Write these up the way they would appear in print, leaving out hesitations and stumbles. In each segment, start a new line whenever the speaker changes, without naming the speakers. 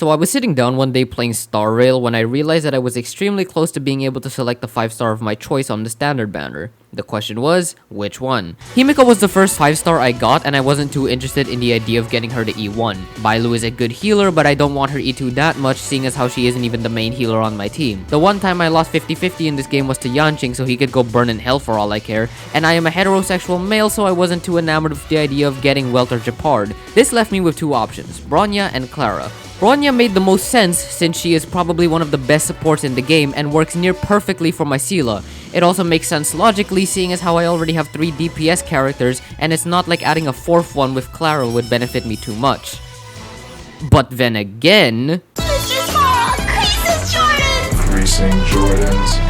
So I was sitting down one day playing Star Rail when I realized that I was extremely close to being able to select the 5-star of my choice on the standard banner. The question was, which one? Himiko was the first 5-star I got, and I wasn't too interested in the idea of getting her to E1. Bailu is a good healer, but I don't want her E2 that much, seeing as how she isn't even the main healer on my team. The one time I lost 50-50 in this game was to Yanqing, so he could go burn in hell for all I care, and I am a heterosexual male, so I wasn't too enamored with the idea of getting Welter Japard. This left me with two options, Bronya and Clara. Bronya made the most sense since she is probably one of the best supports in the game and works near perfectly for my Scylla. It also makes sense logically, seeing as how I already have 3 DPS characters, and it's not like adding a 4th one with Clara would benefit me too much. But then again...
Mr. Small, Crease's Jordans!
Creasing Jordans.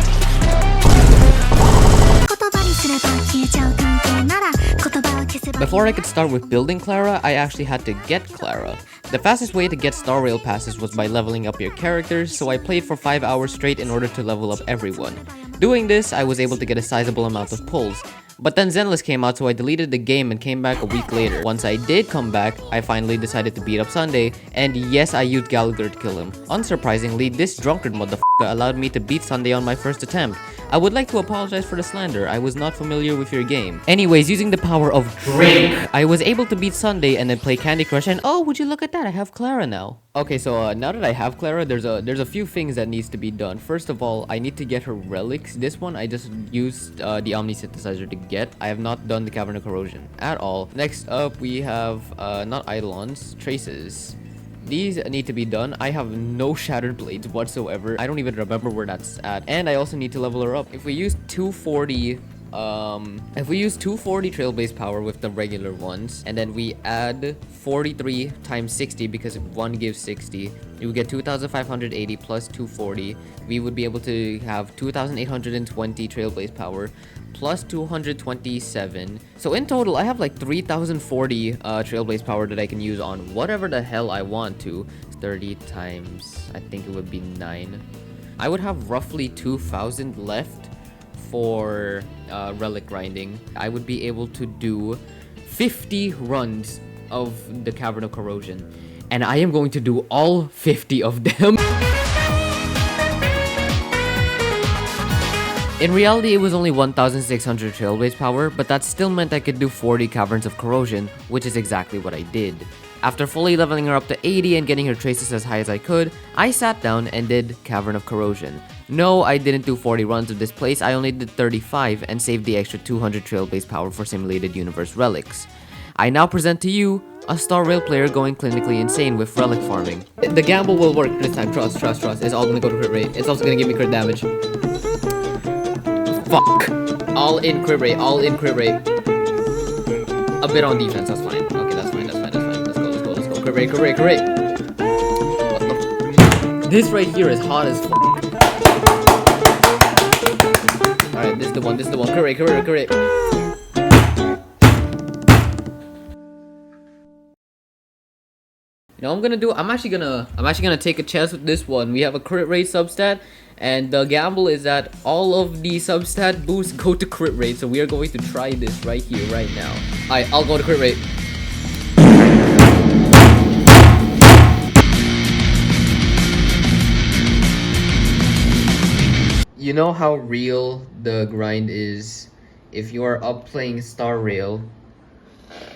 Before I could start with building Clara, I actually had to get Clara. The fastest way to get Star Rail passes was by leveling up your characters, so I played for 5 hours straight in order to level up everyone. Doing this, I was able to get a sizable amount of pulls. But then Zenless came out, so I deleted the game and came back a week later. Once I did come back, I finally decided to beat up Sunday, and yes, I used Gallagher to kill him. Unsurprisingly, this drunkard motherfucker allowed me to beat Sunday on my first attempt. I would like to apologize for the slander, I was not familiar with your game. Anyways, using the power of drink, I was able to beat Sunday and then play Candy Crush, and oh, would you look at that, I have Clara now. Okay, so now that I have Clara, there's a few things that needs to be done. First of all, I need to get her relics. This one, I just used the Omni Synthesizer to get. I have not done the Cavern of Corrosion at all. Next up, we have, not Eidolons, Traces. These need to be done. I have no Shattered Blades whatsoever. I don't even remember where that's at. And I also need to level her up. If we use 240 Trailblaze power with the regular ones, and then we add 43 times 60 because one gives 60, we would get 2,580 plus 240. We would be able to have 2,820 Trailblaze power plus 227. So in total, I have like 3,040 Trailblaze power that I can use on whatever the hell I want to. 30 times, I think it would be 9. I would have roughly 2,000 left for relic grinding. I would be able to do 50 runs of the Cavern of Corrosion, and I am going to do all 50 of them. In reality, it was only 1,600 Trailblaze power, but that still meant I could do 40 Caverns of Corrosion, which is exactly what I did. After fully leveling her up to 80 and getting her traces as high as I could, I sat down and did Cavern of Corrosion. No, I didn't do 40 runs of this place, I only did 35 and saved the extra 200 Trailblaze power for Simulated Universe relics. I now present to you a Star Rail player going clinically insane with relic farming. The gamble will work this time, trust. It's all gonna go to crit rate. It's also gonna give me crit damage. Fuck. All in crit rate. A bit on defense, that's fine. Okay, that's fine. Let's go. Crit rate. This right here is hot as fuck. Alright, this is the one. Crit rate. You know what I'm gonna do? I'm actually gonna take a chance with this one. We have a crit rate substat, and the gamble is that all of the substat boosts go to crit rate. So we are going to try this right here, right now. Alright, I'll go to crit rate. You know how real the grind is if you are up playing Star Rail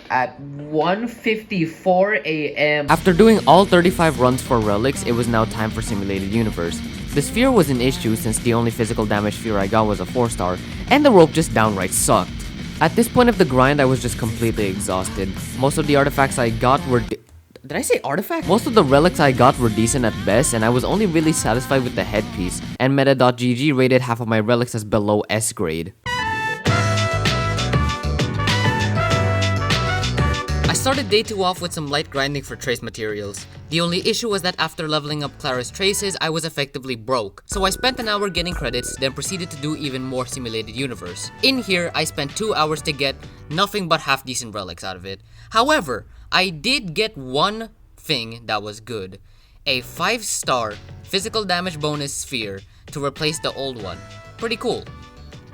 at 1:54 a.m. After doing all 35 runs for relics, it was now time for Simulated Universe. The sphere was an issue since the only physical damage sphere I got was a 4-star, and the rope just downright sucked. At this point of the grind, I was just completely exhausted. Most of the artifacts I got were... Did I say artifact? Most of the relics I got were decent at best, and I was only really satisfied with the headpiece, and meta.gg rated half of my relics as below S grade. I started day 2 off with some light grinding for trace materials. The only issue was that after leveling up Clara's traces, I was effectively broke. So I spent an hour getting credits, then proceeded to do even more Simulated Universe. In here, I spent 2 hours to get nothing but half decent relics out of it. However, I did get one thing that was good. A 5-star physical damage bonus sphere to replace the old one. Pretty cool.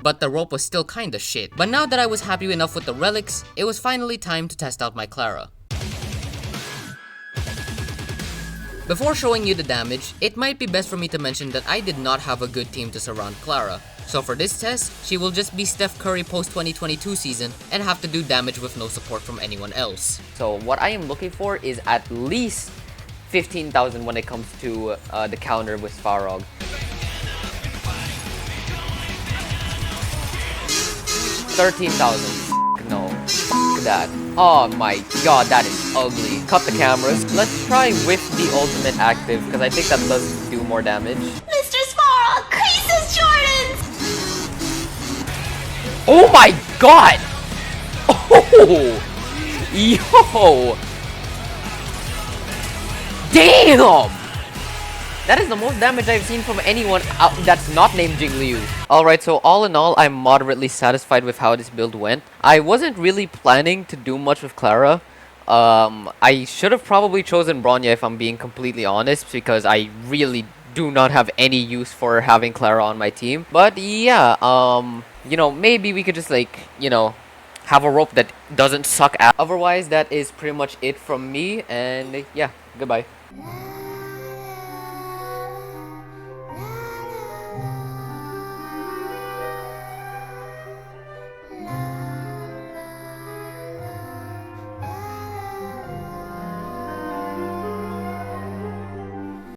But the rope was still kinda shit. But now that I was happy enough with the relics, it was finally time to test out my Clara. Before showing you the damage, it might be best for me to mention that I did not have a good team to surround Clara. So for this test, she will just be Steph Curry post 2022 season and have to do damage with no support from anyone else. So what I am looking for is at least 15,000 when it comes to the counter with Farog. 13,000. No. That. Oh my god, that is ugly. Cut the cameras. Let's try with the ultimate active, because I think that does do more damage.
Mr. Small, Crease's Jordans!
Oh my god! Oh! Yo! Damn! That is the most damage I've seen from anyone that's not named Jingliu. Alright, so all in all, I'm moderately satisfied with how this build went. I wasn't really planning to do much with Clara. I should have probably chosen Bronya if I'm being completely honest, because I really do not have any use for having Clara on my team. But yeah, you know, maybe we could just like, you know, have a rope that doesn't suck ass. Otherwise, that is pretty much it from me, and yeah, goodbye.